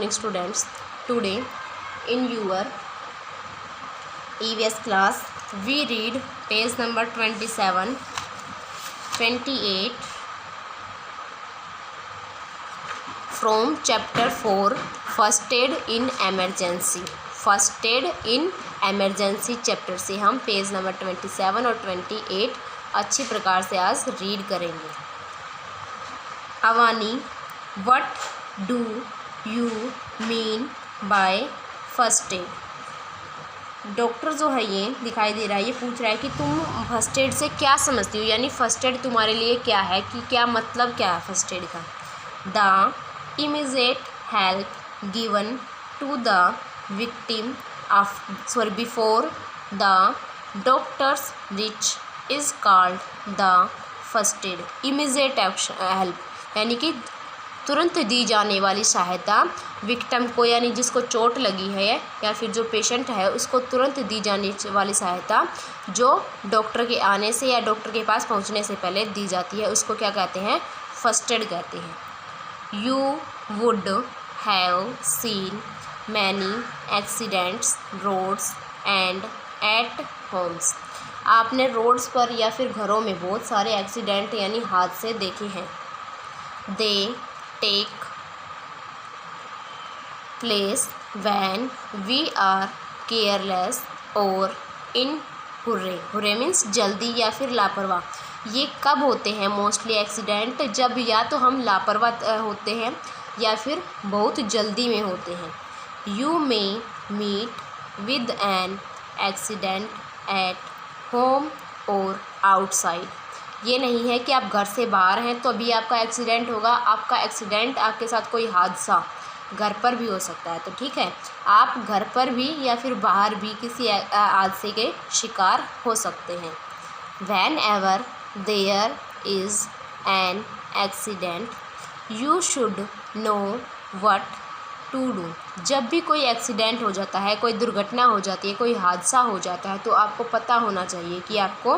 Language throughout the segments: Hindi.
morning students. Today in your EVS class we read page number 27, 28 from chapter 4 first aid in emergency. First aid in emergency chapter से हम पेज नंबर 27 और 28 अच्छी प्रकार से आज रीड करेंगे. Avani, what do you mean by first aid? Doctor जो है ये दिखाई दे रहा है, ये पूछ रहा है कि तुम फर्स्ट एड से क्या समझती हो, यानी फर्स्ट एड तुम्हारे लिए क्या है, कि क्या मतलब क्या है फर्स्ट एड का. The immediate help given to the victim before the doctors reach is called the first aid. immediate help यानी कि तुरंत दी जाने वाली सहायता विक्टिम को, यानी जिसको चोट लगी है या फिर जो पेशेंट है उसको तुरंत दी जाने वाली सहायता जो डॉक्टर के आने से या डॉक्टर के पास पहुंचने से पहले दी जाती है उसको क्या कहते हैं? फर्स्ट एड कहते हैं. You would have seen many accidents roads and at homes. आपने रोड्स पर या फिर घरों में बहुत सारे एक्सीडेंट यानी हादसे देखे हैं. They take place when we are careless और इन हुर्रे. हुर्रे मीन्स जल्दी या फिर लापरवाह. ये कब होते हैं मोस्टली एक्सीडेंट? जब या तो हम लापरवाह होते हैं या फिर बहुत जल्दी में होते हैं. You may meet with an accident at home or outside. ये नहीं है कि आप घर से बाहर हैं तो अभी आपका एक्सीडेंट होगा. आपका एक्सीडेंट, आपके साथ कोई हादसा घर पर भी हो सकता है. तो ठीक है, आप घर पर भी या फिर बाहर भी किसी हादसे के शिकार हो सकते हैं. Whenever there is an accident, you should know what to do. जब भी कोई एक्सीडेंट हो जाता है, कोई दुर्घटना हो जाती है, कोई हादसा हो जाता है तो आपको पता होना चाहिए कि आपको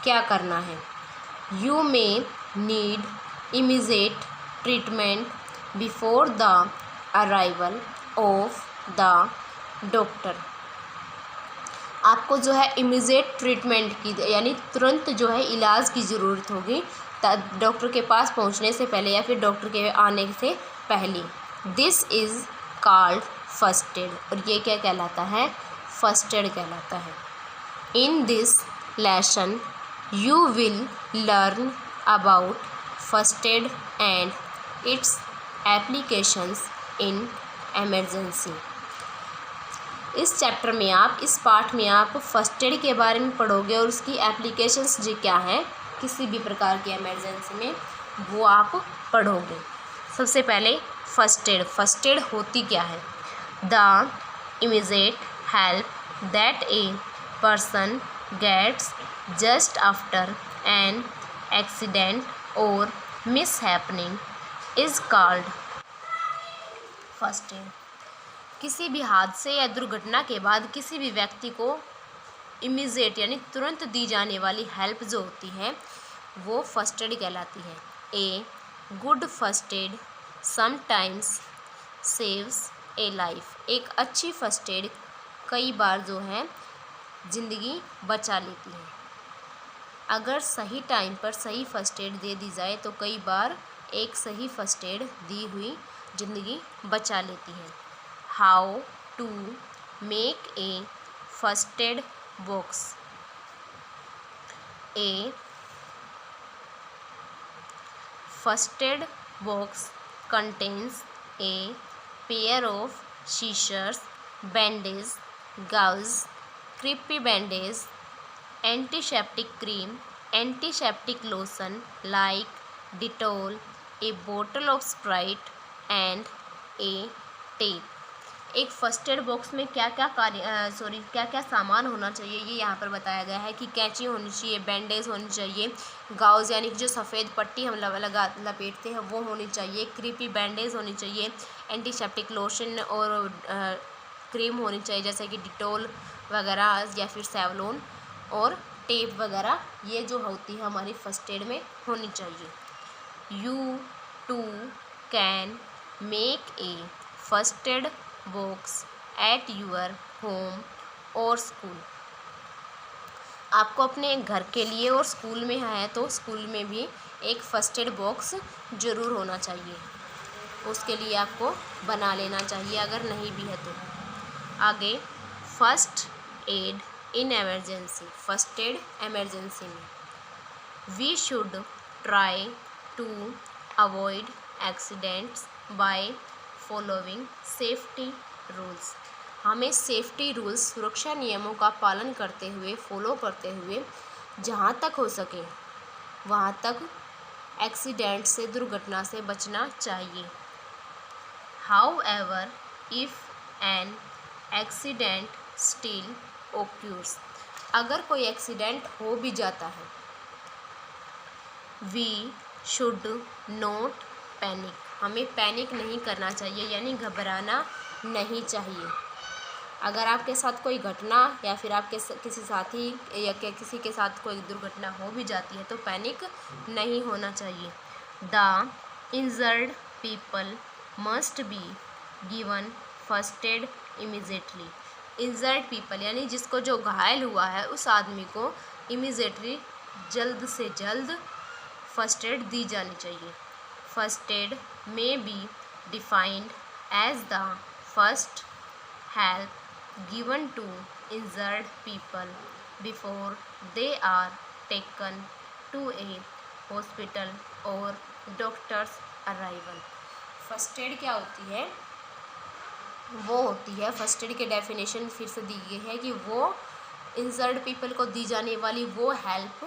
क्या करना है. You may need immediate treatment before the arrival of the doctor. आपको जो है इमीडिएट ट्रीटमेंट की यानी तुरंत जो है इलाज की ज़रूरत होगी डॉक्टर के पास पहुंचने से पहले या फिर डॉक्टर के आने से पहले. This is called first add. और ये क्या कहलाता है? फर्स्ट एड कहलाता है. In this lesson you will learn about first aid and it's applications in emergency. इस चैप्टर में आप, इस पाठ में आप फर्स्ट एड के बारे में पढ़ोगे और उसकी एप्लीकेशंस जो क्या हैं किसी भी प्रकार की एमरजेंसी में वो आप पढ़ोगे. सबसे पहले फर्स्ट एड. फर्स्ट एड होती क्या है? The immediate help that a person gets just after an accident और mishappening is called first aid. किसी भी हादसे या दुर्घटना के बाद किसी भी व्यक्ति को इमीडिएट यानी तुरंत दी जाने वाली हेल्प जो होती है वो फर्स्ट एड कहलाती है. A good first aid sometimes saves A life. एक अच्छी फर्स्ट एड कई बार जो है ज़िंदगी बचा लेती है. अगर सही टाइम पर सही फर्स्ट एड दे दी जाए तो कई बार एक सही फर्स्ट एड दी हुई ज़िंदगी बचा लेती है. How to make a first aid box. A first aid box contains a pair of scissors, bandage, gauze, creepy bandage, antiseptic cream, antiseptic lotion like Dettol, a bottle of Sprite and a tape. एक फर्स्ट एड बॉक्स में क्या क्या सामान होना चाहिए ये यहाँ पर बताया गया है कि कैंची होनी चाहिए, बैंडेज होनी चाहिए, गाउज यानी कि जो सफ़ेद पट्टी हम लपेटते हैं वो होनी चाहिए, क्रीपी बैंडेज होनी चाहिए, एंटीसेप्टिक लोशन और क्रीम होनी चाहिए जैसे कि डिटोल वगैरह या फिर सेवलोन, और टेप वगैरह ये जो होती है हमारी फर्स्ट एड में होनी चाहिए. You too can make a first aid box at your home और स्कूल। आपको अपने घर के लिए और स्कूल में है तो स्कूल में भी एक फर्स्ट एड बॉक्स ज़रूर होना चाहिए, उसके लिए आपको बना लेना चाहिए अगर नहीं भी है तो। आगे first aid in emergency, first aid emergency में we should try to avoid accidents by following safety rules. हमें सेफ्टी रूल्स, सुरक्षा नियमों का पालन करते हुए, फॉलो करते हुए जहाँ तक हो सके वहाँ तक एक्सीडेंट से, दुर्घटना से बचना चाहिए। However, if an accident still occurs, अगर कोई एक्सीडेंट हो भी जाता है, we should not panic, हमें पैनिक नहीं करना चाहिए, यानी घबराना नहीं चाहिए। अगर आपके साथ कोई घटना या फिर आपके किसी साथी या किसी के साथ कोई दुर्घटना हो भी जाती है तो पैनिक नहीं होना चाहिए। The injured people must be given first aid immediately, injured people यानी जिसको जो घायल हुआ है उस आदमी को इमीजिएटली, जल्द से जल्द फर्स्ट एड दी जानी चाहिए। First aid may be defined as the first help given to injured people before they are taken to a hospital or doctor's arrival। First aid क्या होती है? वो होती है, फर्स्ट एड के डेफिनेशन फिर से दी गई है कि वो इंजर्ड पीपल को दी जाने वाली वो हेल्प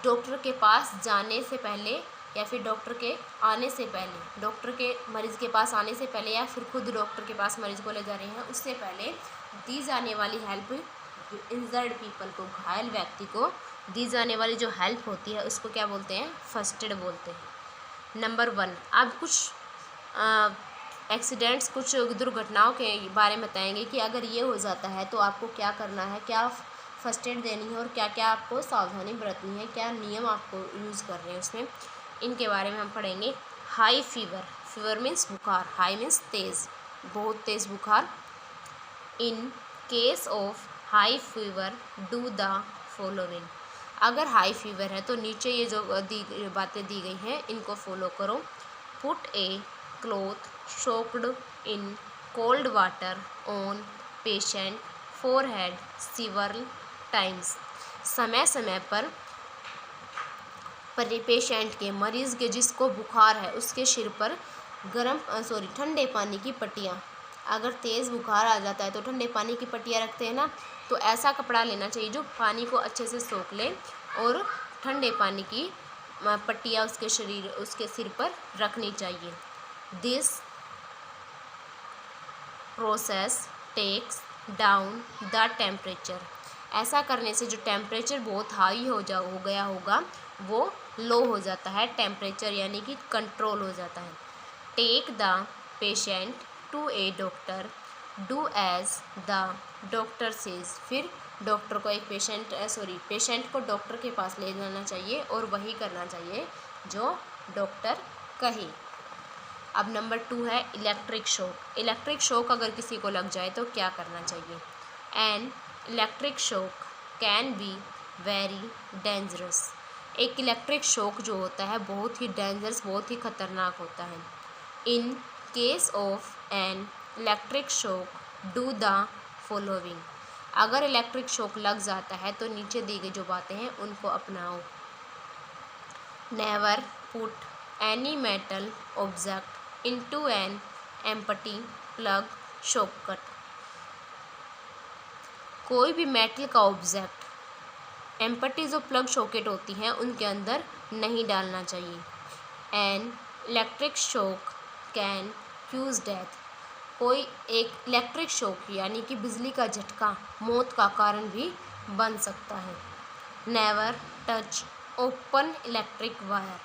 डॉक्टर के पास जाने से पहले या फिर डॉक्टर के आने से पहले, डॉक्टर के मरीज़ के पास आने से पहले या फिर खुद डॉक्टर के पास मरीज़ को ले जा रहे हैं उससे पहले दी जाने वाली हेल्प, इंजर्ड पीपल को, घायल व्यक्ति को दी जाने वाली जो हेल्प होती है उसको क्या बोलते हैं? फर्स्ट एड बोलते हैं। नंबर 1, अब कुछ एक्सीडेंट्स, कुछ दुर्घटनाओं के बारे में बताएंगे कि अगर ये हो जाता है तो आपको क्या करना है, क्या फर्स्ट एड देनी है और क्या क्या आपको सावधानी बरतनी है, क्या नियम आपको यूज़ कर रहे हैं उसमें, इनके बारे में हम पढ़ेंगे। हाई फीवर, फीवर मीन्स बुखार, हाई मीन्स तेज़, बहुत तेज़ बुखार। In case of high fever do the following, अगर हाई फीवर है तो नीचे ये जो बातें दी गई हैं इनको फॉलो करो। Put A cloth soaked in cold water on patient forehead several times, समय समय पर पेशेंट के, मरीज़ के जिसको बुखार है उसके सिर पर ठंडे पानी की पट्टियाँ, अगर तेज़ बुखार आ जाता है तो ठंडे पानी की पट्टियाँ रखते हैं ना, तो ऐसा कपड़ा लेना चाहिए जो पानी को अच्छे से सोख ले और ठंडे पानी की पट्टियाँ उसके सिर पर रखनी चाहिए। This process takes down the temperature, ऐसा करने से जो टेम्परेचर बहुत हाई हो गया होगा वो लो हो जाता है, टेम्परेचर यानी कि कंट्रोल हो जाता है। Take the patient to a doctor do as the doctor says, फिर डॉक्टर को पेशेंट को डॉक्टर के पास ले जाना चाहिए और वही करना चाहिए जो डॉक्टर कहे। अब नंबर 2 है इलेक्ट्रिक शॉक। इलेक्ट्रिक शॉक अगर किसी को लग जाए तो क्या करना चाहिए? An electric shock can be very dangerous, एक इलेक्ट्रिक शॉक जो होता है बहुत ही डेंजरस, बहुत ही खतरनाक होता है। In case of N electric shock do the following, अगर इलेक्ट्रिक शॉक लग जाता है तो नीचे दी गई जो बातें हैं उनको अपनाओ। Never put any metal object into an empty plug socket, कोई भी मेटल का ऑब्जेक्ट एम्प्टी जो प्लग सॉकेट होती हैं उनके अंदर नहीं डालना चाहिए। An electric shock can cause death, कोई एक इलेक्ट्रिक शॉक यानी कि बिजली का झटका मौत का कारण भी बन सकता है। Never touch open electric wire,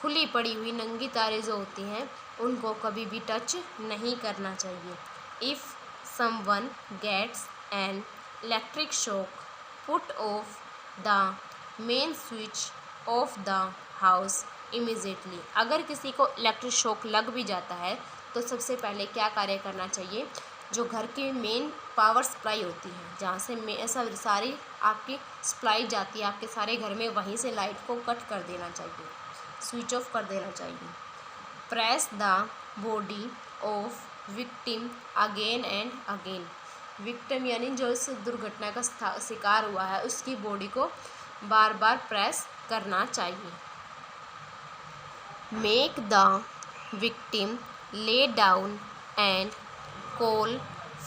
खुली पड़ी हुई नंगी तारें जो होती हैं उनको कभी भी टच नहीं करना चाहिए। If someone gets an electric shock put off the main switch of the house immediately, अगर किसी को इलेक्ट्रिक शॉक लग भी जाता है तो सबसे पहले क्या कार्य करना चाहिए, जो घर की मेन पावर सप्लाई होती है, जहाँ से ऐसा सारी आपकी सप्लाई जाती है आपके सारे घर में, वहीं से लाइट को कट कर देना चाहिए, स्विच ऑफ कर देना चाहिए। Press the body of victim again and again. Victim यानी जो इस दुर्घटना का शिकार हुआ है उसकी बॉडी को बार बार प्रेस करना चाहिए। Make the victim lay down and call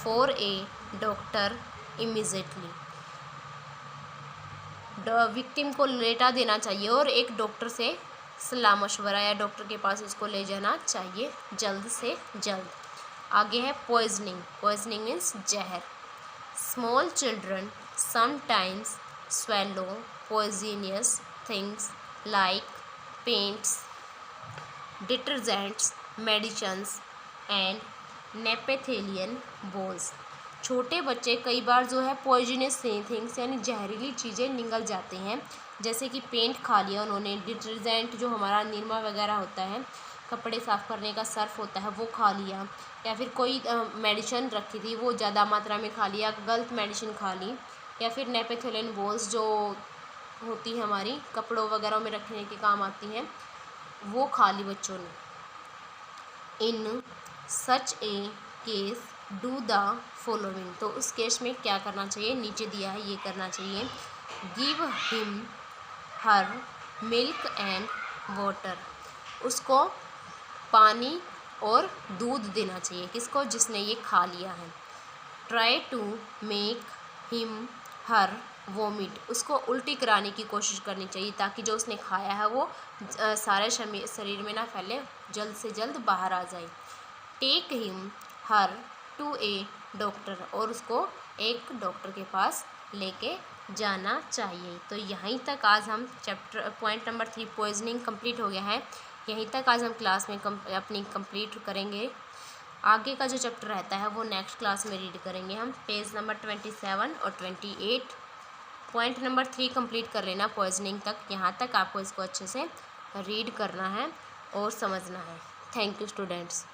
for a doctor immediately. Victim को लेटा देना चाहिए और एक डॉक्टर से सलाह मशवरा या डॉक्टर के पास उसको ले जाना चाहिए जल्द से जल्द। आगे है पॉइजनिंग। पॉइजनिंग मीन्स जहर। Small children sometimes swallow poisonous things like paints, detergents, medicines and नेपेथेलियन balls। छोटे बच्चे कई बार जो है पॉइजनस थिंग्स यानी जहरीली चीज़ें निगल जाते हैं, जैसे कि पेंट खा लिया उन्होंने, डिटर्जेंट जो हमारा निरमा वगैरह होता है, कपड़े साफ़ करने का सर्फ होता है, वो खा लिया, या फिर कोई मेडिसिन रखी थी वो ज़्यादा मात्रा में खा लिया, गलत मेडिसिन खा ली, या फिर नेपेथेलिन बॉल्स जो होती है हमारी कपड़ों वगैरह में रखने के काम आती हैं, वो खा ली बच्चों ने। इन सच ए केस डू द फॉलोइंग। तो उस केस में क्या करना चाहिए, नीचे दिया है ये करना चाहिए। Give him her milk and water. उसको पानी और दूध देना चाहिए, किसको, जिसने ये खा लिया है। Try to make him her vomit. उसको उल्टी कराने की कोशिश करनी चाहिए ताकि जो उसने खाया है वो सारे शरीर में ना फैले, जल्द से जल्द बाहर आ जाए। Take him her to a doctor. और उसको एक डॉक्टर के पास लेके जाना चाहिए। तो यहीं तक आज हम chapter point number 3 poisoning complete हो गया है। यहीं तक आज हम क्लास में अपनी कंप्लीट करेंगे। आगे का जो चैप्टर रहता है वो नेक्स्ट क्लास में रीड करेंगे हम। पेज नंबर 27 और 28। पॉइंट नंबर 3 कंप्लीट कर लेना पॉइजनिंग तक। यहाँ तक आपको इसको अच्छे से रीड करना है और समझना है। Thank you students.